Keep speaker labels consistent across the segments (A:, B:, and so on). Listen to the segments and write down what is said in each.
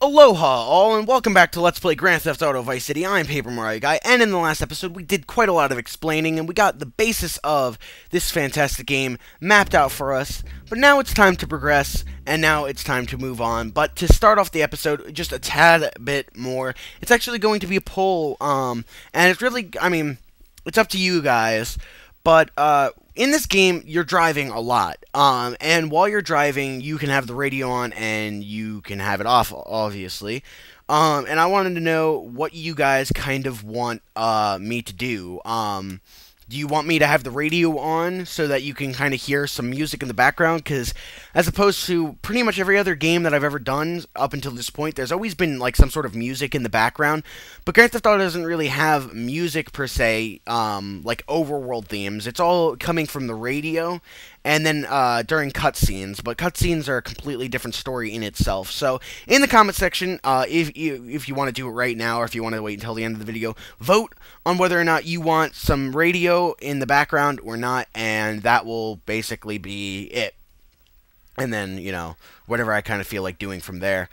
A: Aloha all, and welcome back to Let's Play Grand Theft Auto Vice City. I'm Paper Mario Guy, and in the last episode we did quite a lot of explaining, and we got the basis of this fantastic game mapped out for us. But now it's time to progress, and now it's time to move on. But to start off the episode just a tad bit more, it's actually going to be a poll, and it's really, it's up to you guys, but, in this game, you're driving a lot, and while you're driving, you can have the radio on, and you can have it off, obviously, and I wanted to know what you guys kind of want, me to do. Do you want me to have the radio on so that you can kind of hear some music in the background? Because as opposed to pretty much every other game that I've ever done up until this point, there's always been like some sort of music in the background. But Grand Theft Auto doesn't really have music per se, like overworld themes. It's all coming from the radio and then during cutscenes. But cutscenes are a completely different story in itself. So in the comment section, if you want to do it right now or if you want to wait until the end of the video, vote on whether or not you want some radio in the background or not, and that will basically be it. And then, you know, whatever I kind of feel like doing from there.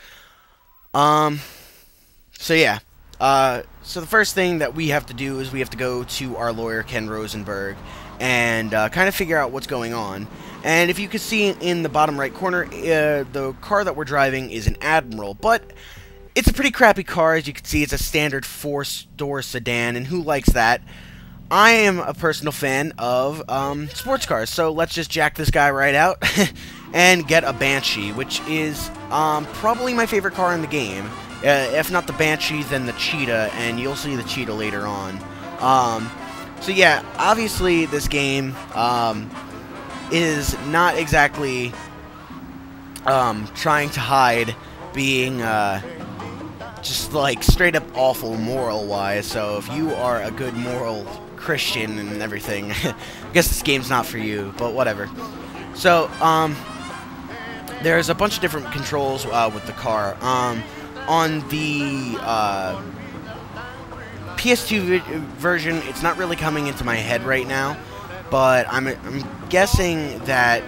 A: So yeah. So the first thing that we have to do is we have to go to our lawyer, Ken Rosenberg, and kind of figure out what's going on. And if you can see in the bottom right corner, the car that we're driving is an Admiral, but it's a pretty crappy car. As you can see, it's a standard four-door sedan, and who likes that? I am a personal fan of sports cars, so let's just jack this guy right out and get a Banshee, which is probably my favorite car in the game. If not the Banshee, then the Cheetah, and you'll see the Cheetah later on. So yeah, obviously this game is not exactly trying to hide being just like straight up awful moral-wise, so if you are a good moral Christian and everything, I guess this game's not for you, but whatever. So, there's a bunch of different controls with the car. On the PS2 version, it's not really coming into my head right now, but I'm guessing that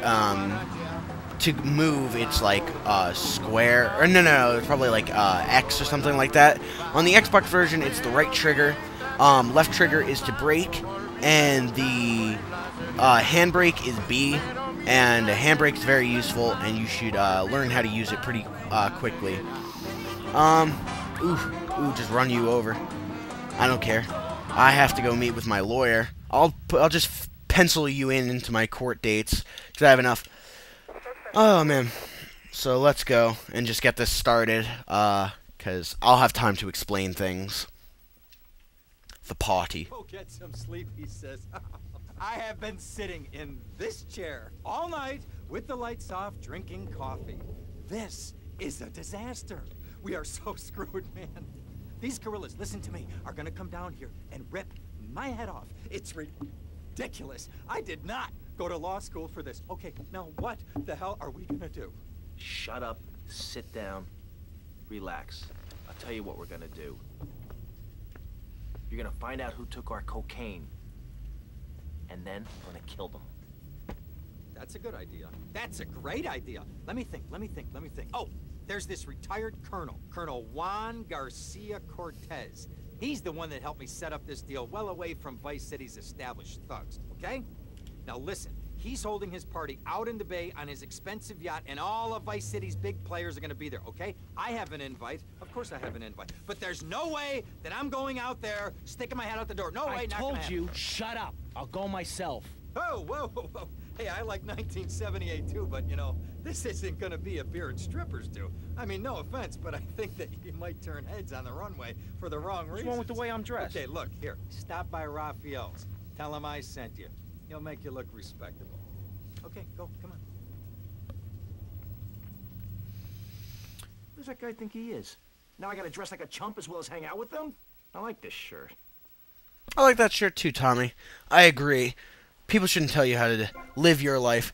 A: to move, it's like square, or no, it's probably like X or something like that. On the Xbox version, it's the right trigger. Left trigger is to brake, and the handbrake is B, and a handbrake is very useful, and you should learn how to use it pretty quickly. Ooh, just run you over. I don't care. I have to go meet with my lawyer. I'll just pencil you into my court dates, because I have enough. Oh, man. So let's go and just get this started, because I'll have time to explain things. The party.
B: Go get some sleep, he says. I have been sitting in this chair all night with the lights off, drinking coffee. This is a disaster. We are so screwed, man. These gorillas, listen to me, are gonna come down here and rip my head off. It's ridiculous. I did not go to law school for this. Okay, now what the hell are we gonna do?
C: Shut up, sit down, relax. I'll tell you what we're gonna do. You're gonna find out who took our cocaine, and then we're gonna kill them.
B: That's a good idea. That's a great idea. Let me think. Oh, there's this retired colonel, Colonel Juan Garcia Cortez. He's the one that helped me set up this deal well away from Vice City's established thugs, okay? Now listen, he's holding his party out in the bay on his expensive yacht, and all of Vice City's big players are gonna be there, okay? I have an invite. Of course I have an invite. But there's no way that I'm going out there, sticking my head out the door. No way,
D: I
B: not gonna happen.
D: told you, shut up. I'll go myself.
B: Oh, whoa. Hey, I like 1978 too, but you know, this isn't gonna be a beer and strippers do. I mean, no offense, but I think that you might turn heads on the runway for the wrong reasons.
D: What's wrong with the way I'm dressed?
B: Okay, look, here, stop by Raphael's. Tell him I sent you. He'll make you look respectable. Okay, go, come on.
C: Who does that guy think he is? Now I gotta dress like a chump as well as hang out with them? I like this shirt.
A: I like that shirt too, Tommy. I agree. People shouldn't tell you how to live your life.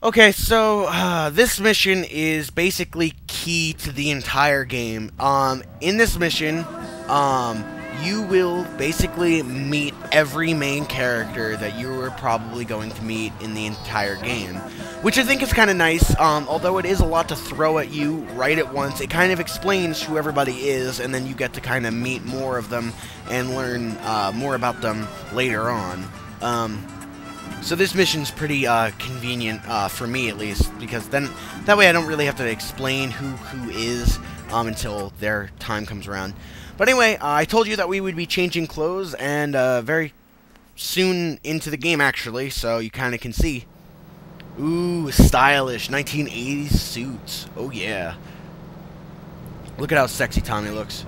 A: Okay, so this mission is basically key to the entire game. In this mission, you will basically meet every main character that you are probably going to meet in the entire game, which I think is kind of nice. Although it is a lot to throw at you right at once, it kind of explains who everybody is, and then you get to kind of meet more of them and learn more about them later on. So this mission's pretty convenient for me, at least, because then that way I don't really have to explain who is until their time comes around. But anyway, I told you that we would be changing clothes, and very soon into the game, actually, so you kind of can see. Ooh, stylish 1980s suits. Oh yeah. Look at how sexy Tommy looks.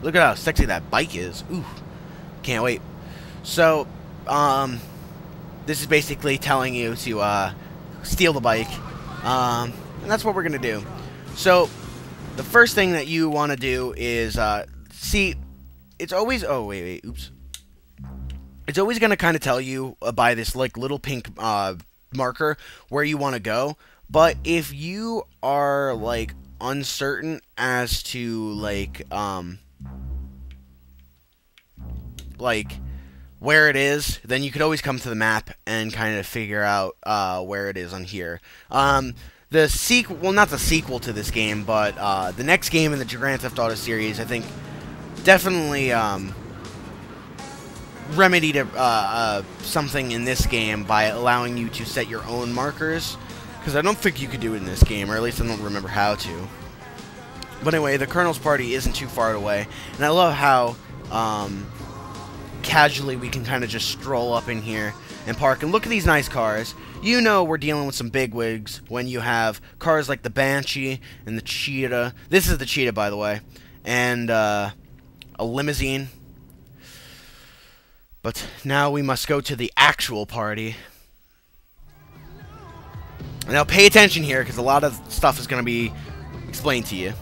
A: Look at how sexy that bike is. Ooh, can't wait. So, this is basically telling you to steal the bike, and that's what we're gonna do. So, the first thing that you want to do is see. It's always oops. It's always gonna kind of tell you by this like little pink marker where you want to go. But if you are like uncertain as to like where it is, then you could always come to the map and kind of figure out where it is on here. The sequel, well, not the sequel to this game, but the next game in the Grand Theft Auto series, I think, definitely remedied something in this game by allowing you to set your own markers, because I don't think you could do it in this game, or at least I don't remember how to. But anyway, the Colonel's party isn't too far away, and I love how casually we can kind of just stroll up in here and park and look at these nice cars. You know we're dealing with some bigwigs when you have cars like the Banshee and the Cheetah. This is the Cheetah, by the way. And a limousine. But now we must go to the actual party. Now pay attention here, because a lot of stuff is going to be explained to you.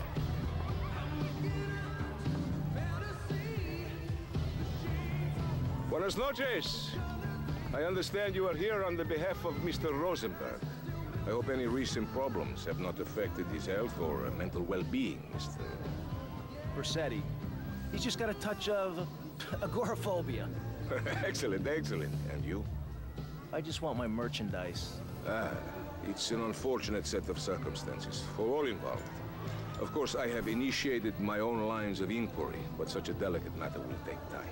E: Buenas noches. I understand you are here on the behalf of Mr. Rosenberg. I hope any recent problems have not affected his health or mental well-being, Mr.
C: Versetti. He's just got a touch of agoraphobia.
E: Excellent, excellent. And you?
C: I just want my merchandise.
E: Ah, it's an unfortunate set of circumstances for all involved. Of course, I have initiated my own lines of inquiry, but such a delicate matter will take time.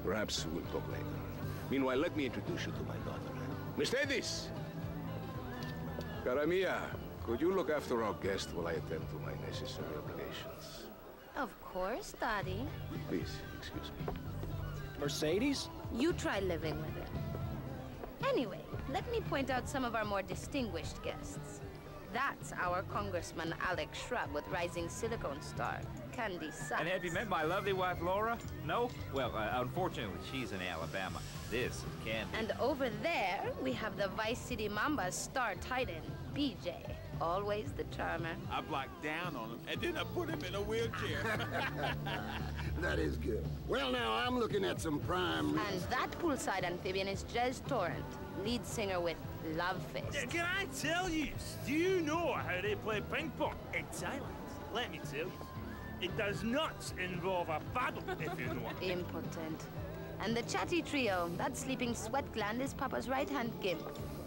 E: Perhaps we'll talk later. Meanwhile, let me introduce you to my daughter. Miss Davis! Cara mia, could you look after our guest while I attend to my necessary obligations?
F: Of course, Daddy.
E: Please, excuse me.
D: Mercedes?
F: You try living with it. Anyway, let me point out some of our more distinguished guests. That's our Congressman Alex Shrub with Rising Silicon Star, Candy Sachs.
G: And have you met my lovely wife, Laura? No? Well, unfortunately, she's in Alabama. This is Candy.
F: And over there, we have the Vice City Mamba's star titan, BJ. Always the charmer.
H: I blocked down on him, and then I put him in a wheelchair.
I: That is good. Well, now, I'm looking at some prime...
F: And that poolside amphibian is Jez Torrent, lead singer with Love Fist.
J: Can I tell you, do you know how they play ping pong in Thailand? Let me tell you, it does not involve a paddle, if you know what I mean.
F: Impotent. And the chatty trio, that sleeping sweat gland is Papa's right-hand gimp,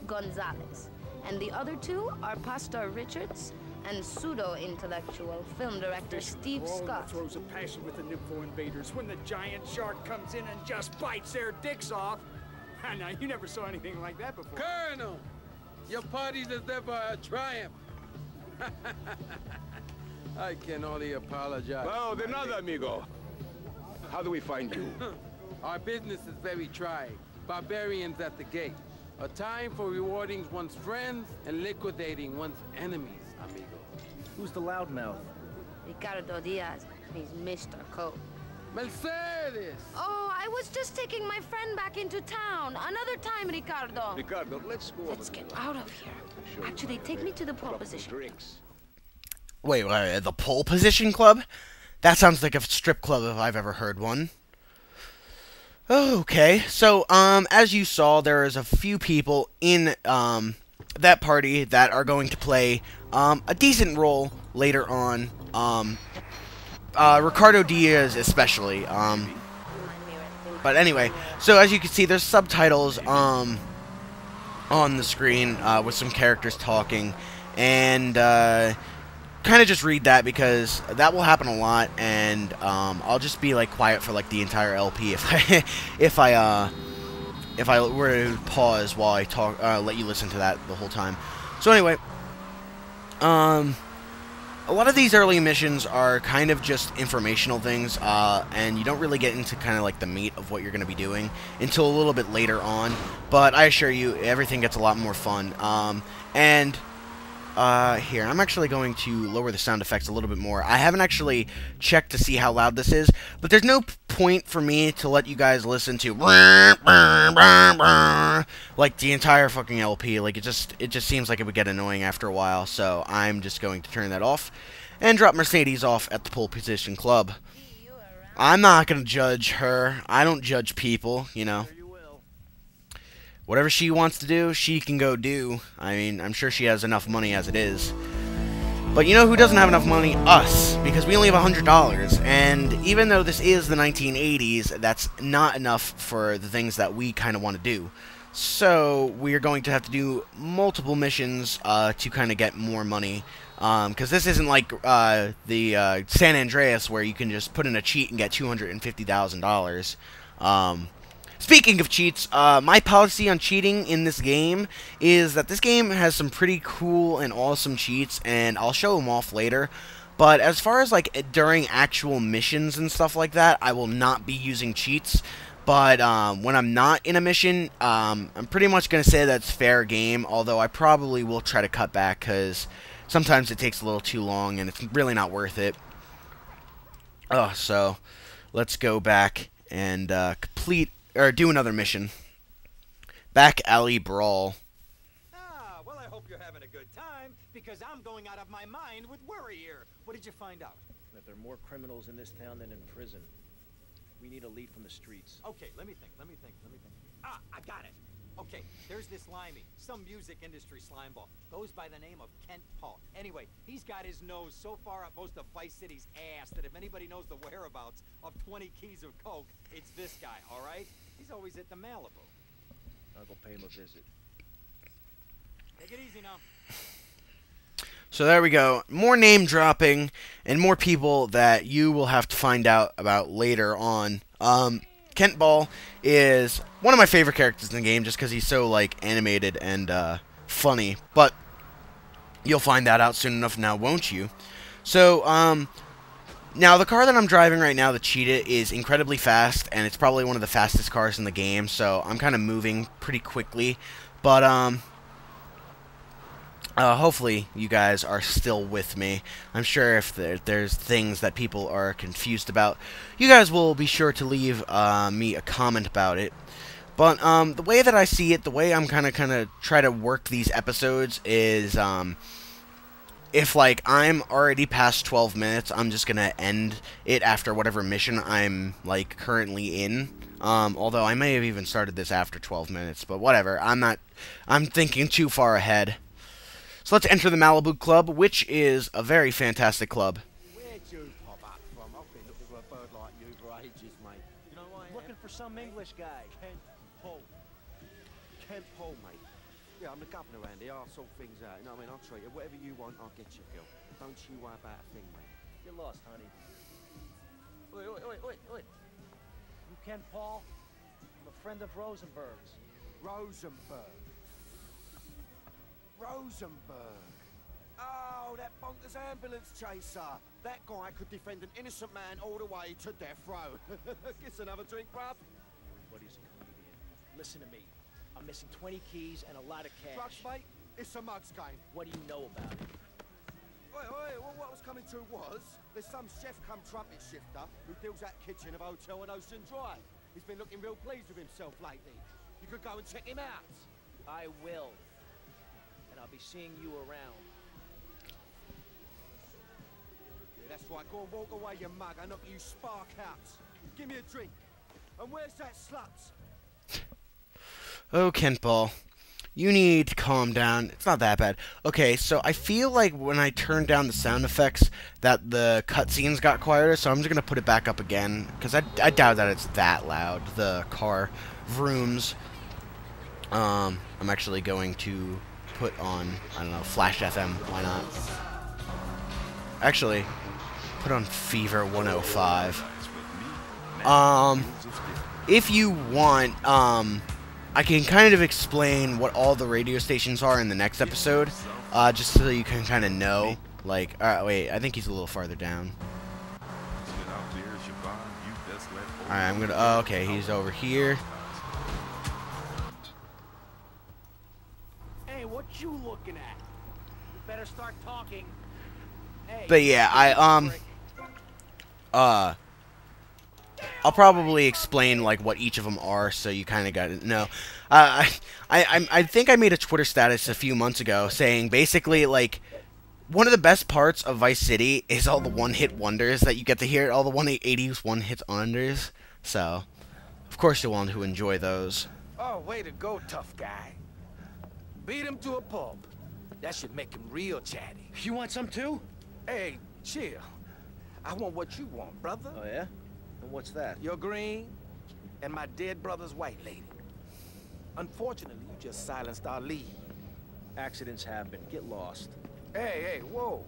F: Gonzalez. And the other two are Pastor Richards and pseudo-intellectual film director Steve Scott.
K: Throws a passion with the Nympho invaders when the giant shark comes in and just bites their dicks off. Now, you never saw anything like that before.
H: Colonel, your party is ever a triumph. I can only apologize.
E: Now, de nada, amigo. How do we find you?
H: Our business is very trying. Barbarians at the gate. A time for rewarding one's friends and liquidating one's enemies, amigo.
C: Who's the loudmouth?
F: Ricardo Diaz. He's Mr. Cope.
H: Mercedes!
F: Oh, I was just taking my friend back into town. Another time, Ricardo.
E: Ricardo, let's go.
F: Let's get out of here. Actually, take me to the pole position.
E: Drinks.
A: Wait, the pole position club? That sounds like a strip club if I've ever heard one. Okay, so, as you saw, there is a few people in, that party that are going to play, a decent role later on, Ricardo Diaz especially. But anyway, so as you can see, there's subtitles on the screen with some characters talking, and kind of just read that because that will happen a lot, and I'll just be like quiet for like the entire LP if I were to pause while I talk, let you listen to that the whole time. So anyway, a lot of these early missions are kind of just informational things, and you don't really get into kind of like the meat of what you're going to be doing until a little bit later on. But I assure you, everything gets a lot more fun. Here, I'm actually going to lower the sound effects a little bit more. I haven't actually checked to see how loud this is, but there's no point for me to let you guys listen to like the entire fucking LP. Like it just seems like it would get annoying after a while, so I'm just going to turn that off and drop Mercedes off at the pole position club. I'm not going to judge her. I don't judge people, you know. Whatever she wants to do, she can go do. I mean, I'm sure she has enough money as it is. But you know who doesn't have enough money? Us. Because we only have $100. And even though this is the 1980s, that's not enough for the things that we kind of want to do. So, we're going to have to do multiple missions to kind of get more money. Because this isn't like the San Andreas where you can just put in a cheat and get $250,000. Speaking of cheats, my policy on cheating in this game is that this game has some pretty cool and awesome cheats, and I'll show them off later. But as far as like during actual missions and stuff like that, I will not be using cheats. But when I'm not in a mission, I'm pretty much going to say that's fair game, although I probably will try to cut back because sometimes it takes a little too long and it's really not worth it. So let's go back and do another mission. Back alley brawl.
B: Ah, well, I hope you're having a good time, because I'm going out of my mind with worry here. What did you find out?
C: That there are more criminals in this town than in prison. We need a lead from the streets.
B: Okay, let me think. Ah, I got it. Okay, there's this limey, some music industry slimeball. Goes by the name of Kent Paul. Anyway, he's got his nose so far up most of Vice City's ass that if anybody knows the whereabouts of 20 keys of coke, it's this guy, all right? He's always at the Malibu.
C: I'll go pay him a visit.
B: Take it easy now.
A: So there we go. More name dropping and more people that you will have to find out about later on. Kent Ball is one of my favorite characters in the game just because he's so like animated and funny. But you'll find that out soon enough now, won't you? So now the car that I'm driving right now, the Cheetah, is incredibly fast, and it's probably one of the fastest cars in the game. So I'm kind of moving pretty quickly, but hopefully you guys are still with me. I'm sure if there's things that people are confused about, you guys will be sure to leave me a comment about it. But the way that I see it, the way I'm kind of try to work these episodes is if like I'm already past 12 minutes, I'm just gonna end it after whatever mission I'm like currently in. Although I may have even started this after 12 minutes, but whatever. I'm thinking too far ahead. So let's enter the Malibu Club, which is a very fantastic club.
D: Where'd you pop up from? I've been looking for a bird like you for ages, mate. You know why? Looking for some English guy. Kent Paul. Kent Paul, mate. Yeah, I'm the governor around here. I'll sort things out. You know what I mean? I'll treat you. Whatever you want, I'll get you, girl. Don't you worry about a thing, mate.
C: You're lost, honey.
D: Oi, oi, oi, oi, oi.
L: You Ken Paul? I'm a friend of Rosenberg's.
D: Rosenberg. Rosenberg. Oh, that bonkers ambulance chaser. That guy could defend an innocent man all the way to death row. Get another drink, bruv.
C: But he's a comedian. Listen to me. I'm missing 20 keys and a lot of cash.
D: Drugs, mate? It's a mugs game.
C: What do you know about it?
D: Oi, oi, well, what I was coming to was, there's some chef come trumpet shifter who deals that kitchen of a hotel on Ocean Drive. He's been looking real pleased with himself lately. You could go and check him out.
C: I will. And I'll be seeing you around.
D: Yeah, that's right. Go and walk away, you mug. I knock you spark out. Give me a drink. And where's that slut?
A: Oh, Kent Ball. You need to calm down. It's not that bad. Okay, so I feel like when I turned down the sound effects that the cutscenes got quieter, so I'm just going to put it back up again, because I doubt that it's that loud, the car vrooms. I'm actually going to put on, I don't know, Flash FM. Why not? Actually, put on Fever 105. If you want, I can kind of explain what all the radio stations are in the next episode, just so you can kind of know. Like, wait, I think he's a little farther down. Alright, I'm gonna, oh, okay, he's over here.
L: Hey, what you looking at? You better start talking. Hey,
A: But yeah, I'll probably explain like what each of them are, so you kind of got to know. I think I made a Twitter status a few months ago saying basically like one of the best parts of Vice City is all the one-hit wonders that you get to hear, all the 180s one-hit wonders. So, of course, you'll want to enjoy those.
D: Oh, way to go, tough guy. Beat him to a pulp. That should make him real chatty.
L: You want some too?
D: Hey, chill. I want what you want, brother.
L: Oh, yeah? And what's that?
D: Your green and my dead brother's white lady. Unfortunately, you just silenced our lead.
L: Accidents happen. Get lost.
D: Hey, whoa.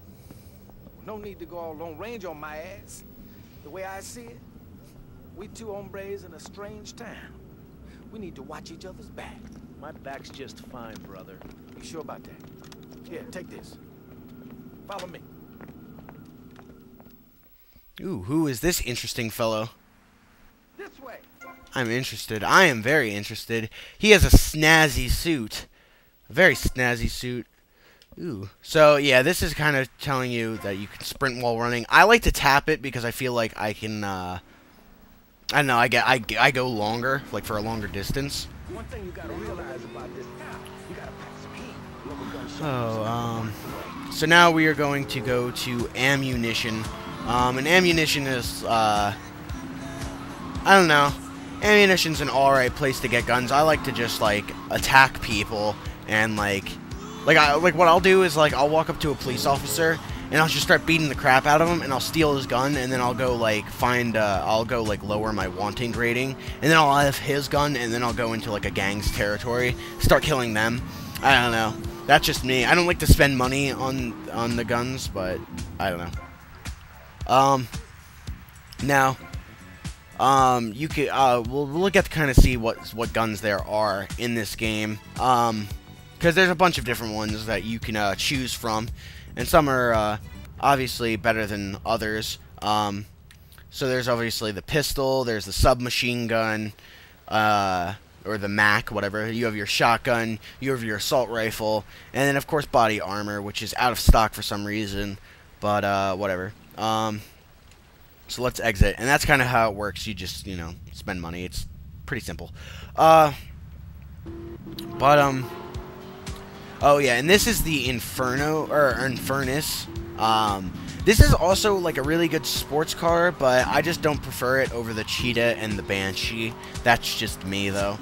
D: No need to go all Lone Ranger on my ass. The way I see it, we two hombres in a strange town. We need to watch each other's back.
L: My back's just fine, brother.
D: You sure about that? Here, take this. Follow me.
A: Ooh, who is this interesting fellow?
D: This way.
A: I'm interested. I am very interested. He has a snazzy suit. A very snazzy suit. Ooh. So, yeah, this is kind of telling you that you can sprint while running. I like to tap it because I feel like I can, I don't know, I go longer, like for a longer distance.
D: One thing you gotta realize about this town, you gotta pack some heat.
A: Oh, so now we are going to go to ammunition. And ammunition is, I don't know. Ammunition's an alright place to get guns. I like to just, like, attack people and, like what I'll do is, like, I'll walk up to a police officer and I'll just start beating the crap out of him and I'll steal his gun and then I'll go, like, lower my wanting rating and then I'll have his gun and then I'll go into, like, a gang's territory, start killing them. I don't know. That's just me. I don't like to spend money on the guns, but I don't know. Now, you could, we'll get to kind of see what guns there are in this game, because there's a bunch of different ones that you can, choose from, and some are, obviously better than others. So there's obviously the pistol, there's the submachine gun, or the MAC, whatever. You have your shotgun, you have your assault rifle, and then, of course, body armor, which is out of stock for some reason, but, whatever. So let's exit, and that's kind of how it works. You just, you know, spend money. It's pretty simple. Oh yeah, and this is the Inferno, or Infernus. This is also, like, a really good sports car, but I just don't prefer it over the Cheetah and the Banshee. That's just me, though.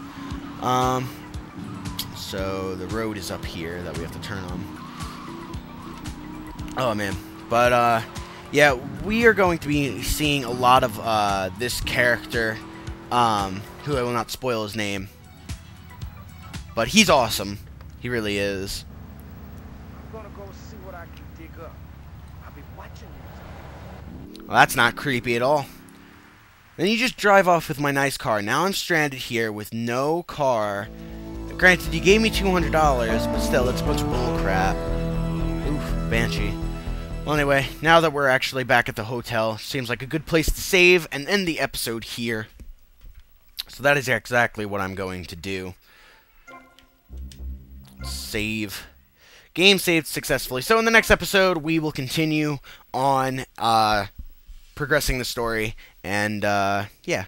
A: So the road is up here that we have to turn on. Oh, man. But, yeah, we are going to be seeing a lot of this character, who I will not spoil his name, but he's awesome. He really is.
D: I'm gonna go see what I can dig up. I'll be watching you.
A: Well, that's not creepy at all. Then you just drive off with my nice car. Now I'm stranded here with no car. Granted, you gave me $200, but still, it's a bunch of bull crap. Oof, Banshee. Well, anyway, now that we're actually back at the hotel, seems like a good place to save and end the episode here. So that is exactly what I'm going to do. Save. Game saved successfully. So in the next episode, we will continue on progressing the story, and yeah.